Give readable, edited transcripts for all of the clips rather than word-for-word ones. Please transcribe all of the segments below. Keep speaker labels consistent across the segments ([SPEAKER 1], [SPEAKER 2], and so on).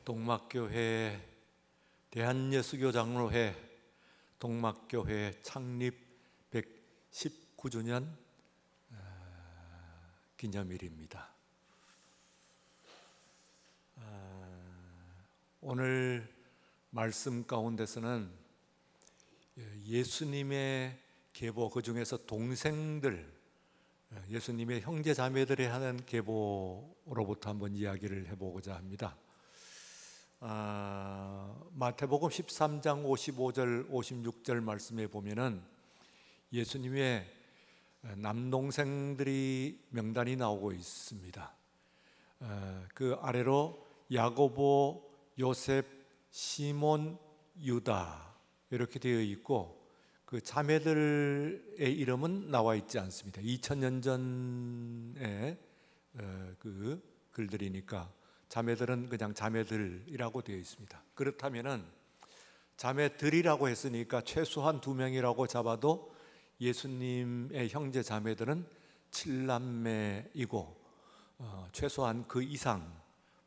[SPEAKER 1] 동막교회 대한예수교장로회 동막교회 창립 119주년 기념일입니다. 오늘 말씀 가운데서는 예수님의 계보, 그 중에서 동생들, 예수님의 형제 자매들이 하는 계보로부터 한번 이야기를 해보고자 합니다. 마태복음 13장 55절 56절 말씀에 보면은 예수님의 남동생들이 명단이 나오고 있습니다. 그 아래로 야고보, 요셉, 시몬, 유다 이렇게 되어 있고, 그 자매들의 이름은 나와 있지 않습니다. 2000년 전에 그 글들이니까 자매들은 그냥 자매들이라고 되어 있습니다. 그렇다면은 자매들이라고 했으니까 최소한 2명이라고 잡아도 예수님의 형제 자매들은 7남매이고 최소한 그 이상,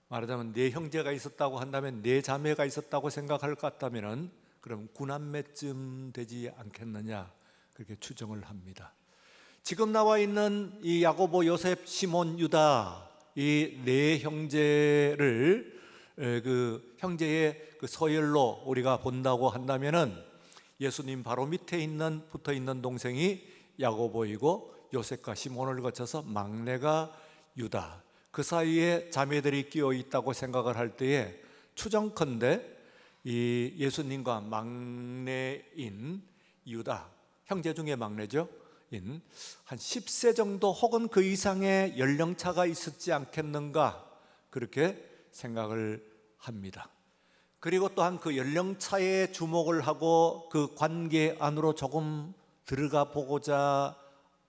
[SPEAKER 1] 말하자면 4형제가 있었다고 한다면 4자매가 있었다고 생각할 것 같다면은 그럼 9남매쯤 되지 않겠느냐, 그렇게 추정을 합니다. 지금 나와 있는 이 야고보, 요셉, 시몬, 유다, 이 4형제를 그 형제의 그 서열로 우리가 본다고 한다면은 예수님 바로 밑에 붙어 있는 동생이 야고보이고, 요셉과 시몬을 거쳐서 막내가 유다, 그 사이에 자매들이 끼어 있다고 생각을 할 때에 추정컨대 이 예수님과 막내인 유다, 형제 중에 막내죠, 한 10세 정도 혹은 그 이상의 연령차가 있었지 않겠는가, 그렇게 생각을 합니다. 그리고 또한 그 연령차에 주목을 하고 그 관계 안으로 조금 들어가 보고자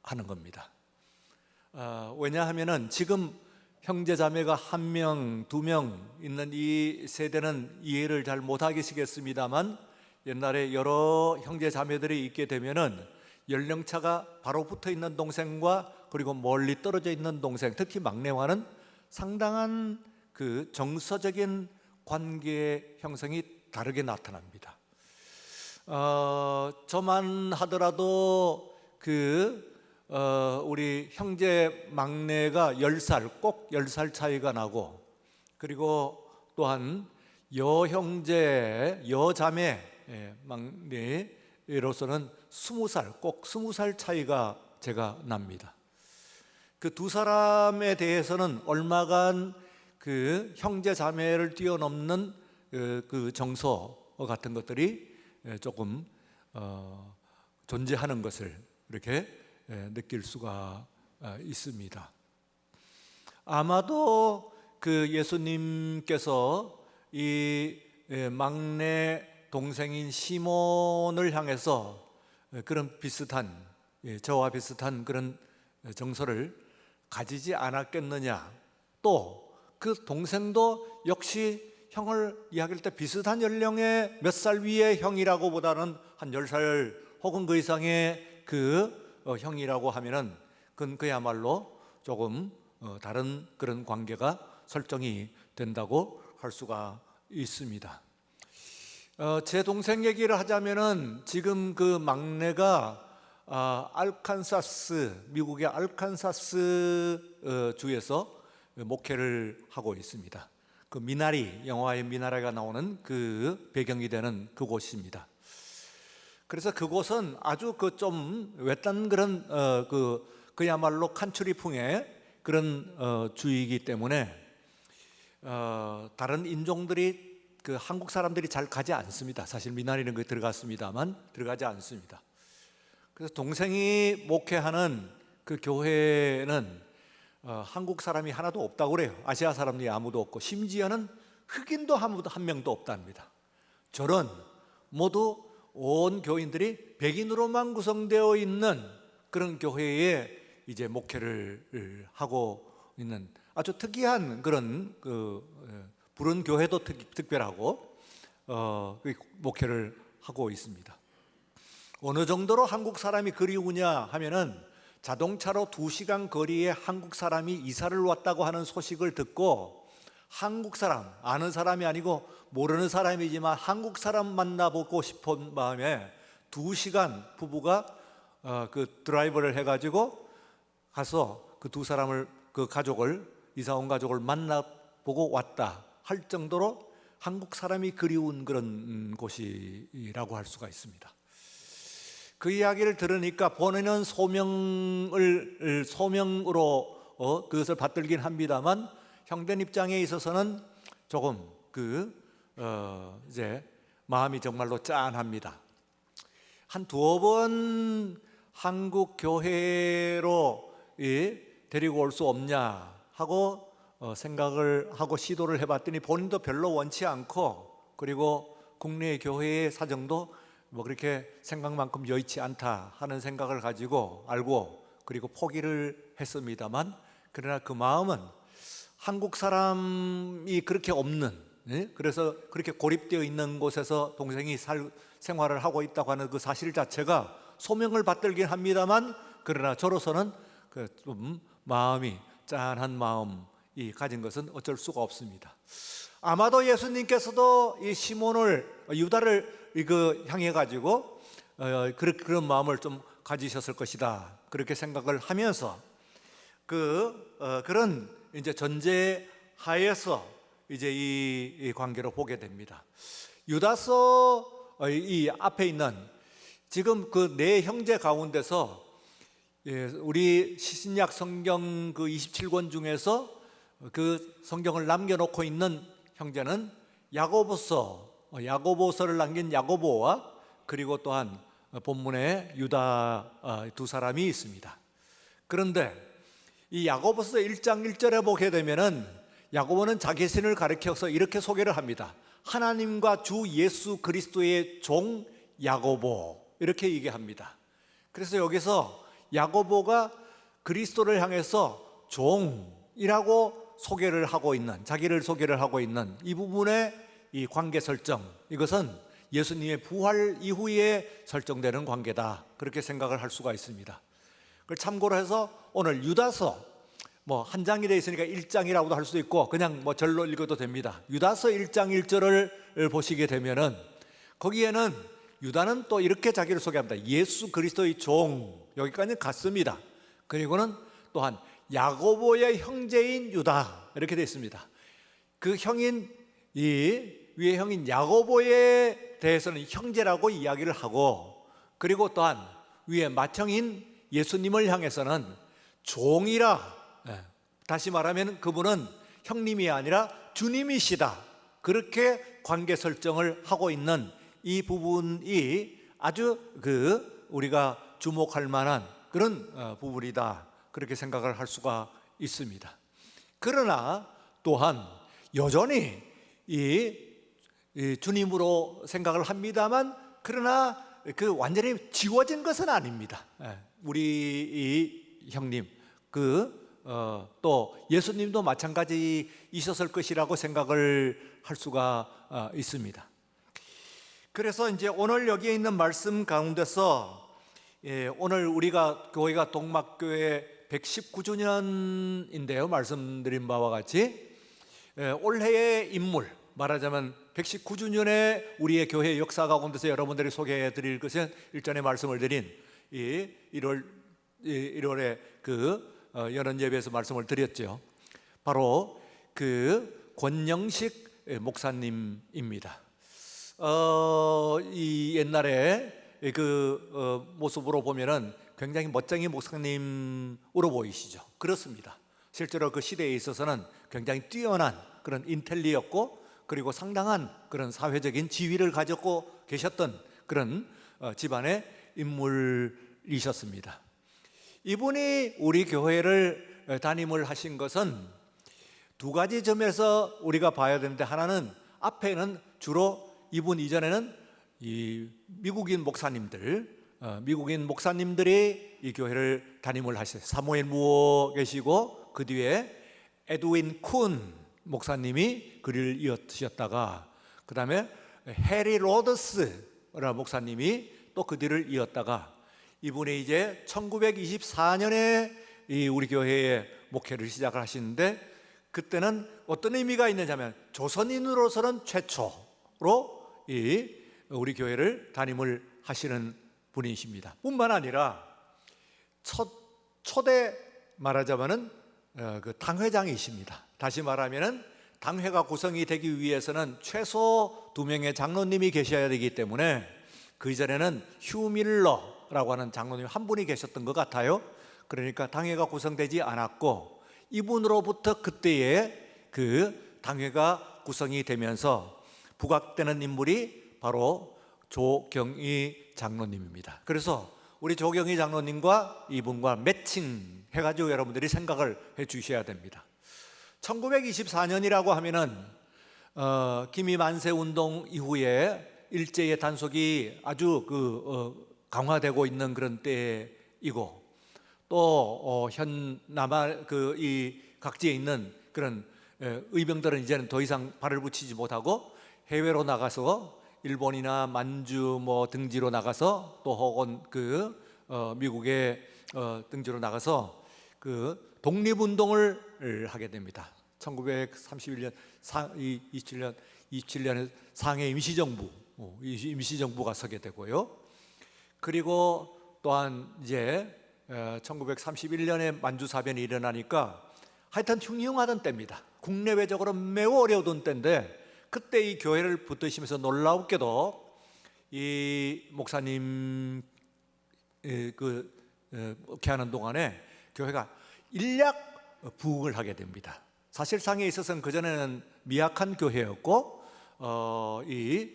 [SPEAKER 1] 하는 겁니다. 왜냐하면은 지금 형제자매가 1명, 2명 있는 이 세대는 이해를 잘 못하시겠습니다만, 옛날에 여러 형제자매들이 있게 되면은 연령차가 바로 붙어 있는 동생과 그리고 멀리 떨어져 있는 동생, 특히 막내와는 상당한 그 정서적인 관계 형성이 다르게 나타납니다. 저만 하더라도 우리 형제 막내가 10살, 꼭 10살 차이가 나고, 그리고 또한 여형제, 여자매 막내로서는 20살, 꼭 20살 차이가 제가 납니다. 그 두 사람에 대해서는 얼마간 그 형제 자매를 뛰어넘는 그 정서 같은 것들이 조금 존재하는 것을 이렇게 느낄 수가 있습니다. 아마도 그 예수님께서 이 막내 동생인 시몬을 향해서 그런 비슷한, 저와 비슷한 그런 정서를 가지지 않았겠느냐, 또 그 동생도 역시 형을 이야기할 때 비슷한 연령의 몇 살 위의 형이라고 보다는 한 10살 혹은 그 이상의 그 형이라고 하면은 그건 그야말로 조금 다른 그런 관계가 설정이 된다고 할 수가 있습니다. 제 동생 얘기를 하자면은 지금 그 막내가 미국의 알칸사스 주에서 목회를 하고 있습니다. 그 미나리, 영화의 미나리가 나오는 그 배경이 되는 그곳입니다. 그래서 그곳은 아주 그 좀 외딴 그런 그야말로 칸츄리풍의 그런 주이기 때문에 다른 인종들이, 그 한국 사람들이 잘 가지 않습니다. 사실 미나리는 그 들어갔습니다만 들어가지 않습니다. 그래서 동생이 목회하는 그 교회는 한국 사람이 하나도 없다고 그래요. 아시아 사람이 아무도 없고, 심지어는 흑인도 아무도 한 명도 없답니다. 저런 모두 온 교인들이 백인으로만 구성되어 있는 그런 교회에 이제 목회를 하고 있는 아주 특이한 그런 부른 교회도 특별하고 목회를 하고 있습니다. 어느 정도로 한국 사람이 그리우냐 하면은 자동차로 2시간 거리에 한국 사람이 이사를 왔다고 하는 소식을 듣고 한국 사람, 아는 사람이 아니고 모르는 사람이지만 한국 사람 만나보고 싶은 마음에 2시간 부부가 그 드라이브를 해가지고 가서 그 두 사람을, 그 가족을, 이사 온 가족을 만나보고 왔다 할 정도로 한국 사람이 그리운 그런 곳이라고 할 수가 있습니다. 그 이야기를 들으니까 본인은 소명으로 그것을 받들긴 합니다만 형된 입장에 있어서는 조금 이제 마음이 정말로 짠합니다. 한 2번 한국 교회로 데리고 올 수 없냐 하고 생각을 하고 시도를 해봤더니 본인도 별로 원치 않고, 그리고 국내 교회의 사정도 뭐 그렇게 생각만큼 여의치 않다 하는 생각을 가지고 알고, 그리고 포기를 했습니다만, 그러나 그 마음은 한국 사람이 그렇게 없는, 그래서 그렇게 고립되어 있는 곳에서 동생이 생활을 하고 있다고 하는 그 사실 자체가 소명을 받들긴 합니다만, 그러나 저로서는 좀 마음이 짠한 마음이 가진 것은 어쩔 수가 없습니다. 아마도 예수님께서도 이 유다를 향해 가지고 그런 마음을 좀 가지셨을 것이다, 그렇게 생각을 하면서 그런 이제 전제 하에서 이제 이 관계로 보게 됩니다. 유다서 이 앞에 있는 지금 그 네 형제 가운데서 우리 신약 성경 그 27권 중에서 그 성경을 남겨놓고 있는 형제는 야고보서를 남긴 야고보와, 그리고 또한 본문에 유다 두 사람이 있습니다. 그런데 이 야고보서 1장 1절에 보게 되면은 야고보는 자기 신을 가리켜서 이렇게 소개를 합니다. 하나님과 주 예수 그리스도의 종 야고보, 이렇게 얘기합니다. 그래서 여기서 야고보가 그리스도를 향해서 종이라고 자기를 소개를 하고 있는 이 부분의 이 관계 설정, 이것은 예수님의 부활 이후에 설정되는 관계다, 그렇게 생각을 할 수가 있습니다. 그걸 참고로 해서 오늘 유다서 뭐 한 장이 되어 있으니까 1장이라고도 할 수도 있고 그냥 뭐 절로 읽어도 됩니다. 유다서 1장 1절을 보시게 되면은 거기에는 유다는 또 이렇게 자기를 소개합니다. 예수 그리스도의 종, 여기까지는 같습니다. 그리고는 또한 야고보의 형제인 유다, 이렇게 되어 있습니다. 그 형인, 이 위의 형인 야고보에 대해서는 형제라고 이야기를 하고, 그리고 또한 위에 맏형인 예수님을 향해서는 종이라, 다시 말하면 그분은 형님이 아니라 주님이시다, 그렇게 관계 설정을 하고 있는 이 부분이 아주 우리가 주목할 만한 그런 부분이다, 그렇게 생각을 할 수가 있습니다. 그러나 또한 여전히 이 주님으로 생각을 합니다만, 그러나 완전히 지워진 것은 아닙니다. 우리 이 형님 또 예수님도 마찬가지이셨을 것이라고 생각을 할 수가 있습니다. 그래서 이제 오늘 여기에 있는 말씀 가운데서 오늘 우리가 교회가 동막교회 119주년인데요 말씀드린 바와 같이 올해의 인물, 말하자면 119주년의 우리의 교회 역사 가운데서 여러분들이 소개해 드릴 것은 일전에 말씀을 드린 1월에 연원 예배에서 말씀을 드렸죠. 바로 권영식 목사님입니다. 이 옛날에 모습으로 보면은 굉장히 멋쟁이 목사님으로 보이시죠. 그렇습니다. 실제로 그 시대에 있어서는 굉장히 뛰어난 그런 인텔리였고, 그리고 상당한 그런 사회적인 지위를 가졌고 계셨던 그런 집안의 인물이셨습니다. 이분이 우리 교회를 담임을 하신 것은 두 가지 점에서 우리가 봐야 되는데, 하나는 앞에는 주로 이분 이전에는 이 미국인 목사님들이 이 교회를 담임을 하셨어요. 사무엘 무어 계시고 그 뒤에 에드윈 쿤 목사님이 그를 이어주셨다가, 그 다음에 해리 로더스라는 목사님이 또 그 뒤를 이었다가, 이분이 이제 1924년에 우리 교회에 목회를 시작을 하시는데, 그때는 어떤 의미가 있느냐면 조선인으로서는 최초로 이 우리 교회를 담임을 하시는 분이십니다. 뿐만 아니라 초대 말하자면은 그 당회장이십니다. 다시 말하면은 당회가 구성이 되기 위해서는 최소 2명의 장로님이 계셔야 되기 때문에 그 이전에는 휴밀러라고 하는 장로님 한 분이 계셨던 것 같아요. 그러니까 당회가 구성되지 않았고 이분으로부터 그때의 그 당회가 구성이 되면서 부각되는 인물이 바로 조경희 장로님입니다. 그래서 우리 조경희 장로님과 이분과 매칭 해가지고 여러분들이 생각을 해 주셔야 됩니다. 1924년이라고 하면은 기미 만세 운동 이후에 일제의 단속이 아주 강화되고 있는 그런 때이고 또 현 남한 이 각지에 있는 그런 의병들은 이제는 더 이상 발을 붙이지 못하고 해외로 나가서 일본이나 만주 뭐 등지로 나가서 또 혹은 미국의 등지로 나가서 그 독립운동을 하게 됩니다. 1931년 27년에 상해 임시정부가 서게 되고요. 그리고 또한 이제 1931년에 만주사변이 일어나니까 하여튼 흉흉하던 때입니다. 국내외적으로 매우 어려웠던 때인데 그때 이 교회를 붙드시면서 놀랍게도 이 목사님 목회하는 동안에 교회가 일약 부흥을 하게 됩니다. 사실상에 있어서는 그전에는 미약한 교회였고 이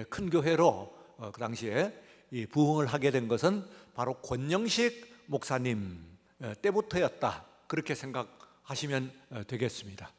[SPEAKER 1] 큰 교회로 그 당시에 이 부흥을 하게 된 것은 바로 권영식 목사님 때부터였다, 그렇게 생각하시면 되겠습니다.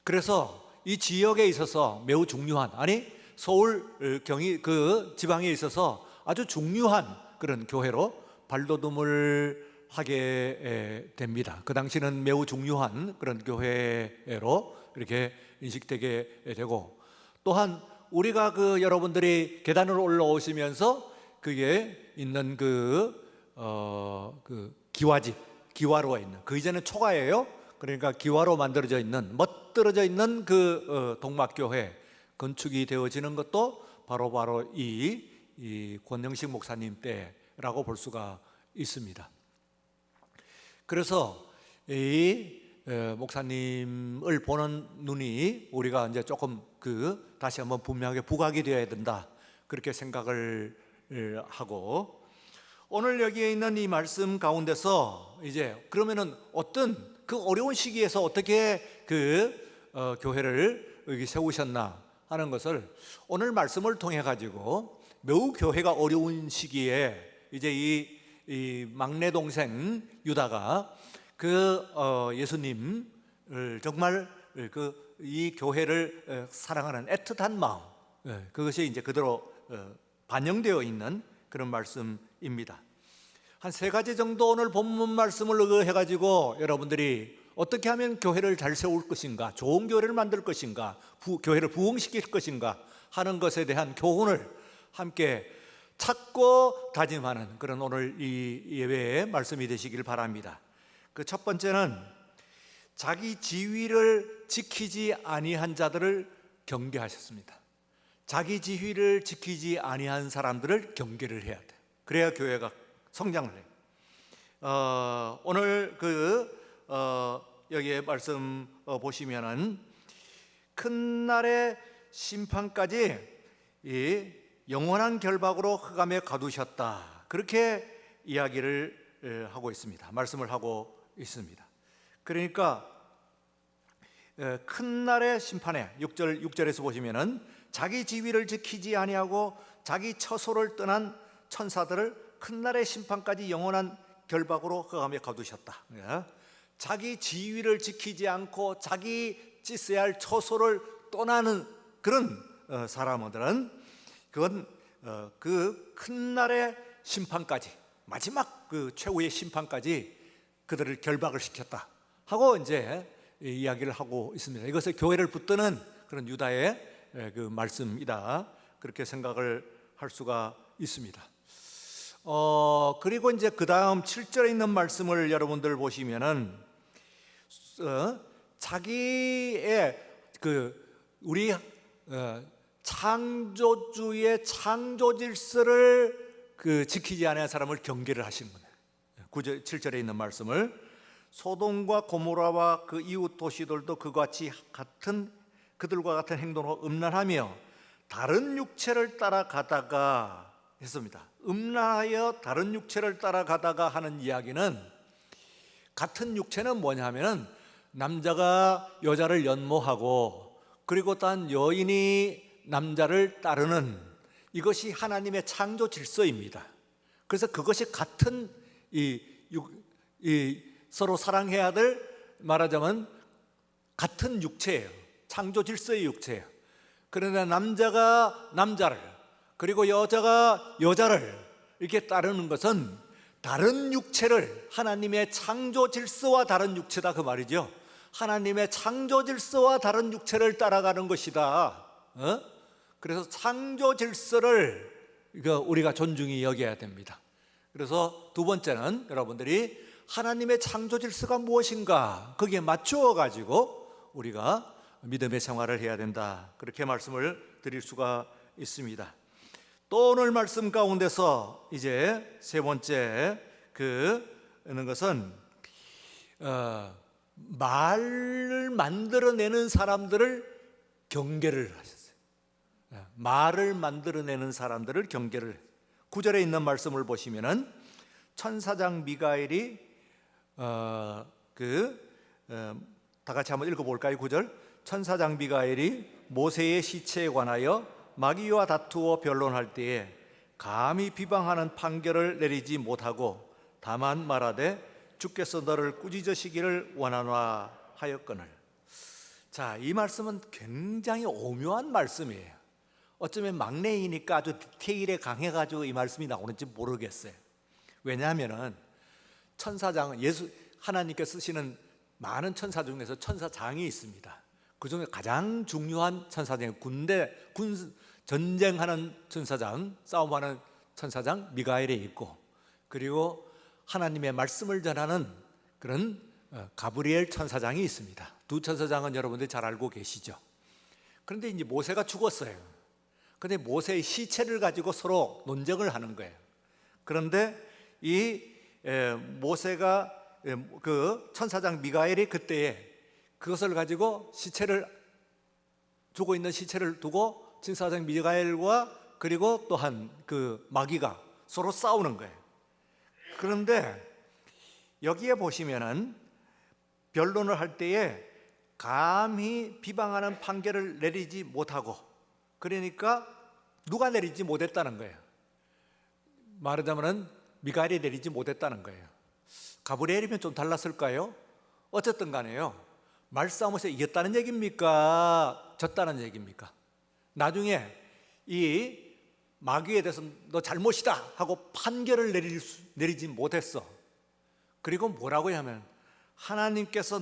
[SPEAKER 1] 그래서 이 지역에 있어서 매우 중요한, 아니 서울 경희 그 지방에 있어서 아주 중요한 그런 교회로 발돋움을 하게 됩니다. 그 당시는 매우 중요한 그런 교회로 이렇게 인식되게 되고, 또한 우리가 여러분들이 계단으로 올라오시면서 그게 있는 기와집, 기와로가 있는, 그 이제는 초가예요. 그러니까 기와로 만들어져 있는, 멋들어져 있는 동막교회 건축이 되어지는 것도 바로 이 권영식 목사님 때라고 볼 수가 있습니다. 그래서 이 목사님을 보는 눈이 우리가 이제 조금 다시 한번 분명하게 부각이 되어야 된다, 그렇게 생각을 하고, 오늘 여기에 있는 이 말씀 가운데서 이제 그러면은 어떤 그 어려운 시기에서 어떻게 교회를 여기 세우셨나 하는 것을 오늘 말씀을 통해 가지고, 매우 교회가 어려운 시기에 이제 이 막내 동생 유다가 예수님을 정말 이 교회를 사랑하는 애틋한 마음, 그것이 이제 그대로 반영되어 있는 그런 말씀입니다. 한 3가지 정도 오늘 본문 말씀을 의거해 가지고 여러분들이 어떻게 하면 교회를 잘 세울 것인가, 좋은 교회를 만들 것인가, 교회를 부흥시킬 것인가 하는 것에 대한 교훈을 함께 찾고 다짐하는 그런 오늘 이 예배의 말씀이 되시길 바랍니다. 그 첫 번째는 자기 지위를 지키지 아니한 자들을 경계하셨습니다. 자기 지위를 지키지 아니한 사람들을 경계를 해야 돼요. 그래야 교회가 성장을 해요. 오늘 여기에 말씀 보시면은 큰 날의 심판까지 이 영원한 결박으로 흑암에 가두셨다, 그렇게 이야기를 하고 있습니다. 말씀을 하고 있습니다. 그러니까 큰 날의 심판에 6절에서 보시면은 자기 지위를 지키지 아니하고 자기 처소를 떠난 천사들을 큰 날의 심판까지 영원한 결박으로 흑암에 가두셨다. 자기 지위를 지키지 않고 자기 찢어야 할 처소를 떠나는 그런 사람들은 그건 그 큰 날의 심판까지, 마지막 최후의 심판까지 그들을 결박을 시켰다 하고 이제 이야기를 하고 있습니다. 이것을 교회를 붙드는 그런 유다의 말씀이다, 그렇게 생각을 할 수가 있습니다. 그리고 이제 그 다음 7절에 있는 말씀을 여러분들 보시면은 자기의 우리 창조주의 창조 질서를 지키지 않은 사람을 경계를 하신 거예요. 9절 7절에 있는 말씀을 소돔과 고모라와 그 이웃 도시들도 그들과 같은 행동으로 음란하며 다른 육체를 따라가다가 했습니다. 음란하여 다른 육체를 따라가다가 하는 이야기는, 같은 육체는 뭐냐 하면은 남자가 여자를 연모하고 그리고 단 여인이 남자를 따르는, 이것이 하나님의 창조 질서입니다. 그래서 그것이 같은 서로 사랑해야 될, 말하자면 같은 육체예요. 창조 질서의 육체예요. 그러나 남자가 남자를 그리고 여자가 여자를 이렇게 따르는 것은 다른 육체를, 하나님의 창조 질서와 다른 육체다 그 말이죠. 하나님의 창조 질서와 다른 육체를 따라가는 것이다. 그래서 창조 질서를 우리가 존중히 여겨야 됩니다. 그래서 두 번째는 여러분들이 하나님의 창조 질서가 무엇인가, 거기에 맞추어 가지고 우리가 믿음의 생활을 해야 된다, 그렇게 말씀을 드릴 수가 있습니다. 또 오늘 말씀 가운데서 이제 세 번째 그는 것은 말을 만들어내는 사람들을 경계를 하셨어요. 말을 만들어내는 사람들을 경계를. 9절에 있는 말씀을 보시면은 천사장 미가엘이 다 같이 한번 읽어볼까요? 9절 천사장 미가엘이 모세의 시체에 관하여 마귀와 다투어 변론할 때에 감히 비방하는 판결을 내리지 못하고 다만 말하되 주께서 너를 꾸짖으시기를 원하노라 하였거늘. 자, 이 말씀은 굉장히 오묘한 말씀이에요. 어쩌면 막내이니까 아주 디테일에 강해가지고 이 말씀이 나오는지 모르겠어요. 왜냐하면은 천사장, 하나님께서 쓰시는 많은 천사 중에서 천사장이 있습니다. 그 중에 가장 중요한 천사장이 전쟁하는 천사장, 싸움하는 천사장 미가엘에 있고, 그리고 하나님의 말씀을 전하는 그런 가브리엘 천사장이 있습니다. 두 천사장은 여러분들이 잘 알고 계시죠. 그런데 이제 모세가 죽었어요. 그런데 모세의 시체를 가지고 서로 논쟁을 하는 거예요. 그런데 이 모세가 그 천사장 미가엘이 그때에 그것을 가지고 죽어 있는 시체를 두고 천사장 미가엘과 그리고 또한 그 마귀가 서로 싸우는 거예요. 그런데 여기에 보시면은 변론을 할 때에 감히 비방하는 판결을 내리지 못하고, 그러니까 누가 내리지 못했다는 거예요. 말하자면은 미가엘이 내리지 못했다는 거예요. 가브리엘이면 좀 달랐을까요? 어쨌든 간에요, 말싸움에서 이겼다는 얘기입니까? 졌다는 얘기입니까? 나중에 이 마귀에 대해서 너 잘못이다 하고 판결을 내리지 못했어. 그리고 뭐라고 하면 하나님께서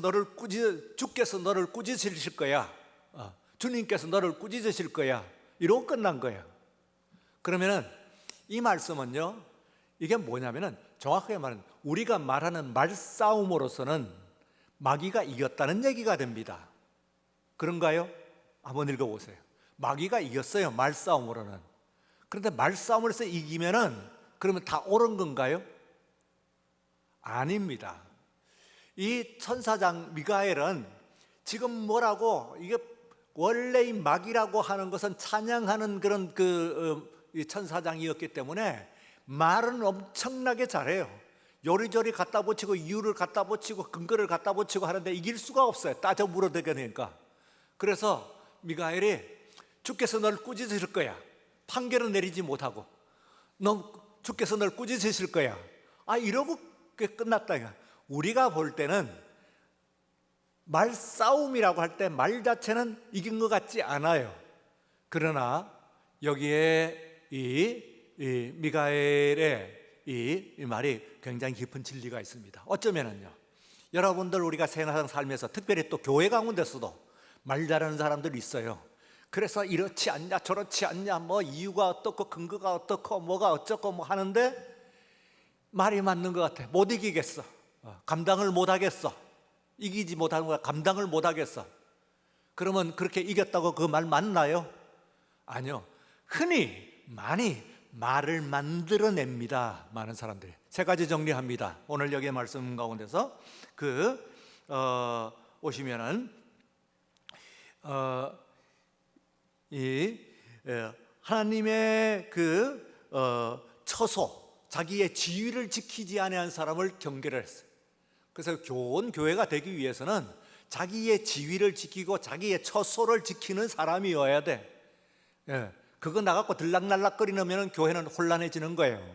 [SPEAKER 1] 주께서 너를 꾸짖으실 거야, 주님께서 너를 꾸짖으실 거야, 이러고 끝난 거예요. 그러면은 이 말씀은요, 이게 뭐냐면은 정확하게 말하면 우리가 말하는 말싸움으로서는 마귀가 이겼다는 얘기가 됩니다. 그런가요? 한번 읽어보세요. 마귀가 이겼어요, 말싸움으로는. 그런데 말싸움을 해서 이기면은 그러면 다 옳은 건가요? 아닙니다. 이 천사장 미가엘은 지금 뭐라고, 이게 원래 이 마귀라고 하는 것은 찬양하는 그런 이 천사장이었기 때문에 말은 엄청나게 잘해요. 요리조리 갖다 붙이고 이유를 갖다 붙이고 근거를 갖다 붙이고 하는데 이길 수가 없어요. 따져 물어대게 되니까. 그래서 미가엘이 주께서 널 꾸짖으실 거야, 판결은 내리지 못하고 주께서 널 꾸짖으실 거야, 이러고 끝났다. 우리가 볼 때는 말싸움이라고 할 때 말 자체는 이긴 것 같지 않아요. 그러나 여기에 이 미가엘의 이 말이 굉장히 깊은 진리가 있습니다. 어쩌면은요, 여러분들 우리가 생활하는 삶에서 특별히 또 교회 가운데서도 말 잘하는 사람들이 있어요. 그래서 이렇지 않냐 저렇지 않냐, 뭐 이유가 어떻고 근거가 어떻고 뭐가 어쩌고 뭐 하는데 말이 맞는 것 같아. 못 이기겠어, 감당을 못 하겠어, 이기지 못하는 거야. 감당을 못하겠어. 그러면 그렇게 이겼다고 그 말 맞나요? 아니요. 흔히 많이 말을 만들어냅니다. 많은 사람들이. 세 가지 정리합니다. 오늘 여기에 말씀 가운데서 오시면은 하나님의 처소, 자기의 지위를 지키지 아니한 사람을 경계를 했어요. 그래서 좋은 교회가 되기 위해서는 자기의 지위를 지키고 자기의 처소를 지키는 사람이어야 돼. 그거 나갖고 들락날락거리면 교회는 혼란해지는 거예요.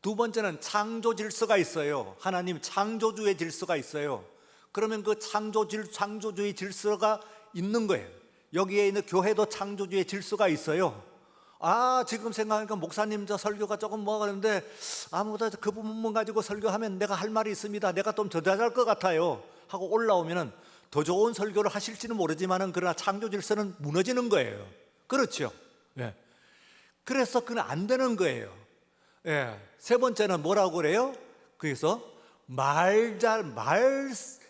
[SPEAKER 1] 두 번째는 창조 질서가 있어요. 하나님 창조주의 질서가 있어요. 그러면 그 창조주의 질서가 있는 거예요. 여기에 있는 교회도 창조주의 질서가 있어요. 지금 생각하니까 목사님 저 설교가 조금 뭐가 그런데 아무도 그 부분만 가지고 설교하면 내가 할 말이 있습니다. 내가 좀 더 잘할 것 같아요 하고 올라오면은 더 좋은 설교를 하실지는 모르지만은 그러나 창조 질서는 무너지는 거예요. 그렇죠? 그래서 그건 안 되는 거예요. 세 번째는 뭐라고 그래요? 그래서 말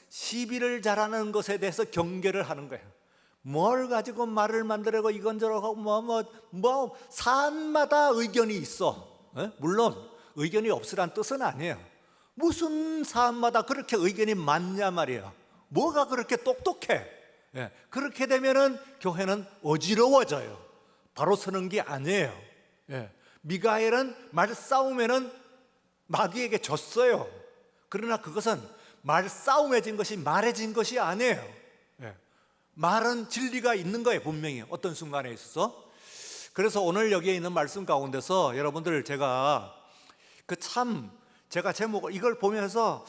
[SPEAKER 1] 시비를 잘하는 것에 대해서 경계를 하는 거예요. 뭘 가지고 말을 만들고 이건저건 하고 사안마다 의견이 있어. 물론 의견이 없으란 뜻은 아니에요. 무슨 사안마다 그렇게 의견이 많냐 말이에요. 뭐가 그렇게 똑똑해? 그렇게 되면은 교회는 어지러워져요. 바로 서는 게 아니에요. 미가엘은 말싸움에는 마귀에게 졌어요. 그러나 그것은 말싸움에 진 것이 말에 진 것이 아니에요. 말은 진리가 있는 거예요. 분명히 어떤 순간에 있어서. 그래서 오늘 여기에 있는 말씀 가운데서 여러분들 제가 제가 제목을 이걸 보면서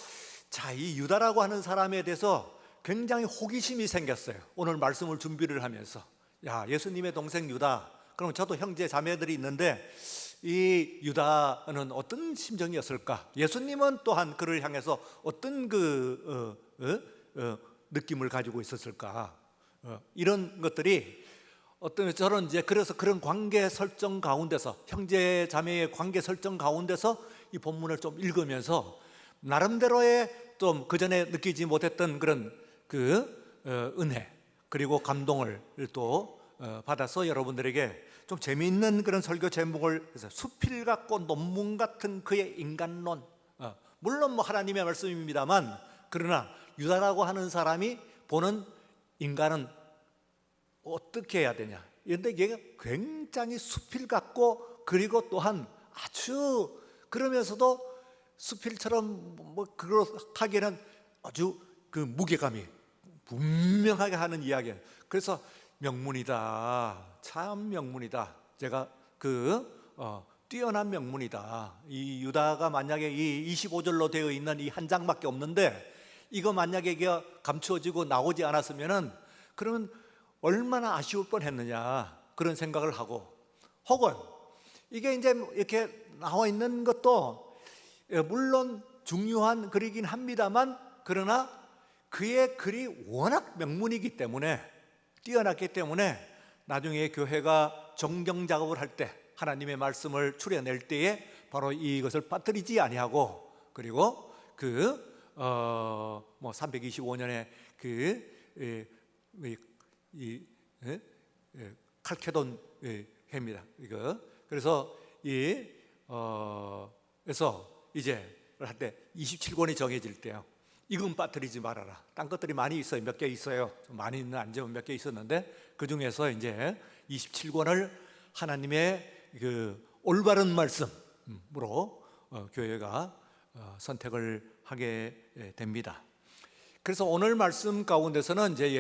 [SPEAKER 1] 이 유다라고 하는 사람에 대해서 굉장히 호기심이 생겼어요. 오늘 말씀을 준비를 하면서 예수님의 동생 유다, 그럼 저도 형제 자매들이 있는데 이 유다는 어떤 심정이었을까? 예수님은 또한 그를 향해서 어떤 느낌을 가지고 있었을까? 이런 것들이 저는 이제 그래서 그런 관계 설정 가운데서, 형제 자매의 관계 설정 가운데서 이 본문을 좀 읽으면서 나름대로의 좀 그전에 느끼지 못했던 그런 은혜 그리고 감동을 또 받아서 여러분들에게 좀 재미있는 그런 설교 제목을 해서 수필 같고 논문 같은 그의 인간론. 물론 하나님의 말씀입니다만, 그러나 유다라고 하는 사람이 보는 인간은 어떻게 해야 되냐. 그런데 이게 굉장히 수필 같고, 그리고 또한 아주 그러면서도 수필처럼 그렇다기에는 아주 무게감이 분명하게 하는 이야기예요. 그래서 명문이다. 참 명문이다. 제가 뛰어난 명문이다. 이 유다가 만약에 이 25절로 되어 있는 이 한 장밖에 없는데 이거 만약에 이게 감추어지고 나오지 않았으면은 그러면 얼마나 아쉬울 뻔했느냐 그런 생각을 하고, 혹은 이게 이제 이렇게 나와 있는 것도 물론 중요한 글이긴 합니다만, 그러나 그의 글이 워낙 명문이기 때문에, 뛰어났기 때문에 나중에 교회가 정경 작업을 할 때, 하나님의 말씀을 추려낼 때에 바로 이것을 빠뜨리지 아니하고, 그리고 325년에 칼케돈 해입니다. 이거 그래서 그래서 이제 할 때 27권이 정해질 때요, 이건 빠뜨리지 말아라. 딴 것들이 많이 있어요. 몇 개 있어요. 많이는 안 되면 몇 개 있었는데 그 중에서 이제 27권을 하나님의 올바른 말씀으로 교회가 선택을 하게 됩니다. 그래서 오늘 말씀 가운데서는 이제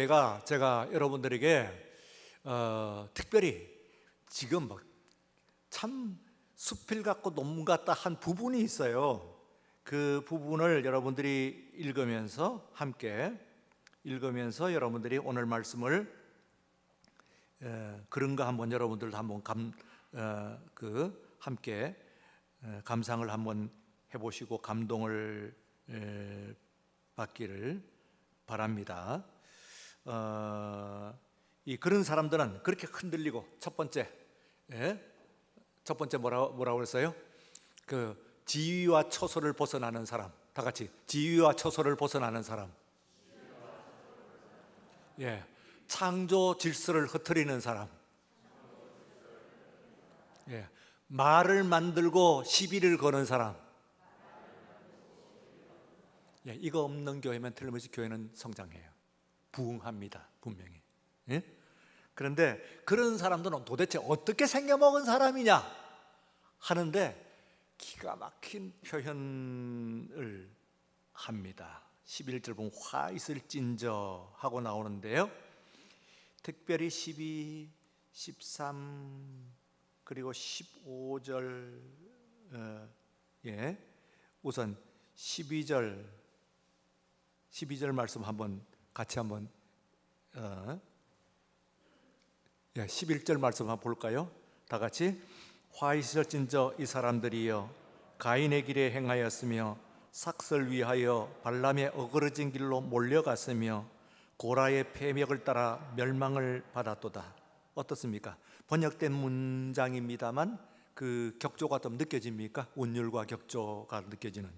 [SPEAKER 1] 제가 여러분들에게 특별히 지금 참 수필 같고 논문 같다 한 부분이 있어요. 그 부분을 여러분들이 함께 읽으면서 여러분들이 오늘 말씀을 그런가 한번 여러분들도 한번 함께 감상을 한번 해보시고 감동을 받기를 바랍니다. 그런 사람들은 그렇게 흔들리고, 첫 번째 뭐라고 그랬어요? 지위와 처소를 벗어나는 사람. 다 같이 지위와 처소를 벗어나는 사람. 예, 창조 질서를 흐트리는 사람. 예, 말을 만들고 시비를 거는 사람. 예, 이거 없는 교회면 틀림없이 교회는 성장해요. 부흥합니다, 분명히. 예? 그런데 그런 사람들은 도대체 어떻게 생겨먹은 사람이냐 하는데 기가 막힌 표현을 합니다. 11절 보면 화 있을진저 하고 나오는데요, 특별히 12, 13 그리고 15절, 우선 12절 말씀 한번 같이 한번 11절 말씀 한번 볼까요? 다 같이. 화 있을진저 이 사람들이여 가인의 길에 행하였으며 삭설 위하여 발람의 어그러진 길로 몰려갔으며 고라의 패역을 따라 멸망을 받았도다. 어떻습니까? 번역된 문장입니다만 그 격조가 좀 느껴집니까? 운율과 격조가 느껴지는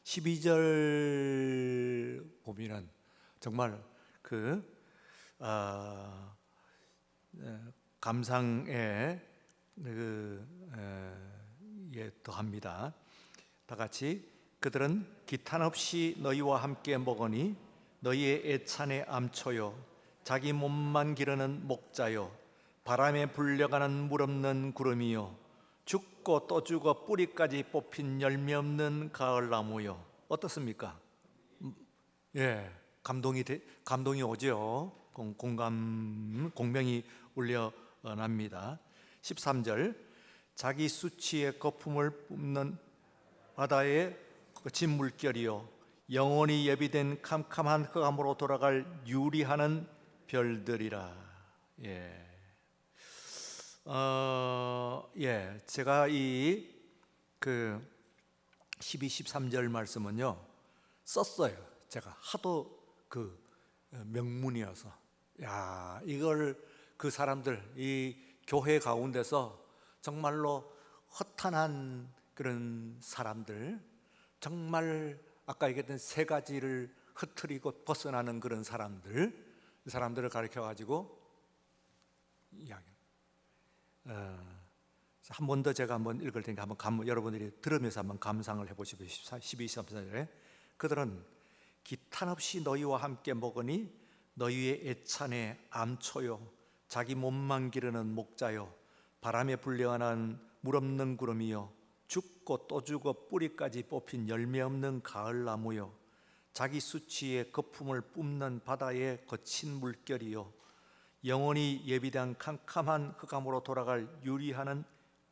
[SPEAKER 1] 12절 보면은 정말 그 감상에 더합니다. 다 같이. 그들은 기탄 없이 너희와 함께 먹으니 너희의 애찬의 암초요 자기 몸만 기르는 목자요 바람에 불려가는 물 없는 구름이요 죽고 또 죽어 뿌리까지 뽑힌 열매 없는 가을나무요. 어떻습니까? 예, 감동이 오죠. 공명이 울려납니다. 13절 자기 수치의 거품을 뿜는 바다의 거친 물결이요 영원히 예비된 캄캄한 흑암으로 돌아갈 유리하는 별들이라. 제가 이 12, 13절 말씀은요 썼어요. 제가 하도 그 명문이어서 이걸 그 사람들 이 교회 가운데서 정말로 허탄한 그런 사람들, 정말 아까 얘기했던 세 가지를 흐트리고 벗어나는 그런 사람들을 가르쳐 가지고 이야기. 한 번 더 제가 한번 읽을 테니까 한번 여러분들이 들으면서 한번 감상을 해보시고 12, 13절에 그들은 기탄 없이 너희와 함께 먹으니 너희의 애찬의 암초요 자기 몸만 기르는 목자요 바람에 불려가는 물 없는 구름이요 죽고 또 죽어 뿌리까지 뽑힌 열매 없는 가을나무요 자기 수치의 거품을 뿜는 바다의 거친 물결이요 영원히 예비된 캄캄한 흑암으로 돌아갈 유리하는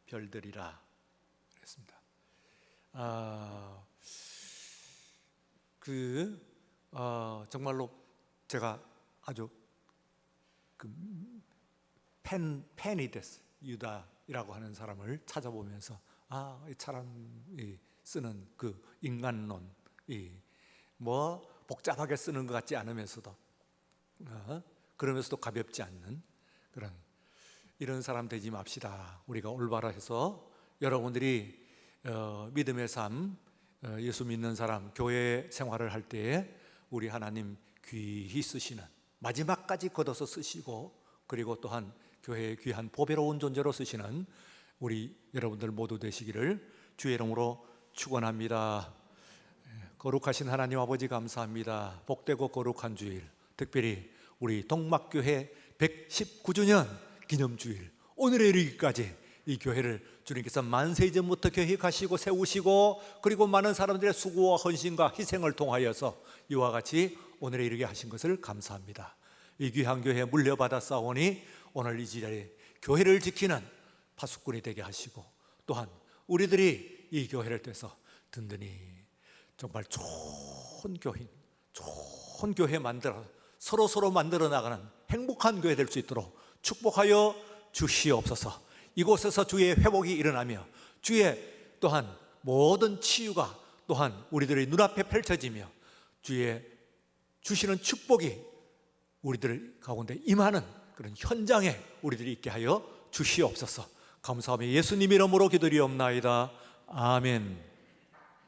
[SPEAKER 1] 별들이라 그랬습니다. 정말로 제가 아주 팬이 됐어요. 유다라고 하는 사람을 찾아보면서 이 사람이 쓰는 그 인간론, 뭐 복잡하게 쓰는 것 같지 않으면서도 그러면서도 가볍지 않는 그런 이런 사람 되지 맙시다. 우리가 올바로 해서 여러분들이 믿음의 삶, 예수 믿는 사람, 교회 생활을 할 때에 우리 하나님 귀히 쓰시는 마지막까지 걷어서 쓰시고 그리고 또한 교회의 귀한 보배로운 존재로 쓰시는 우리 여러분들 모두 되시기를 주의 이름으로 축원합니다. 거룩하신 하나님 아버지 감사합니다. 복되고 거룩한 주일, 특별히 우리 동막교회 119주년 기념주일 오늘에 이르기까지 이 교회를 주님께서 만세 이전부터 계획하시고 세우시고 그리고 많은 사람들의 수고와 헌신과 희생을 통하여서 이와 같이 오늘에 이르게 하신 것을 감사합니다. 이 귀한 교회 물려받아 싸우니 오늘 이 자리에 교회를 지키는 파수꾼이 되게 하시고 또한 우리들이 이 교회를 떼서 든든히 정말 좋은 교회 만들어 서로 만들어 나가는 행복한 교회 될 수 있도록 축복하여 주시옵소서. 이곳에서 주의 회복이 일어나며 주의 또한 모든 치유가 또한 우리들의 눈앞에 펼쳐지며 주의 주시는 축복이 우리들 가운데 임하는 그런 현장에 우리들이 있게 하여 주시옵소서. 감사하며 예수님 이름으로 기도리옵나이다. 아멘.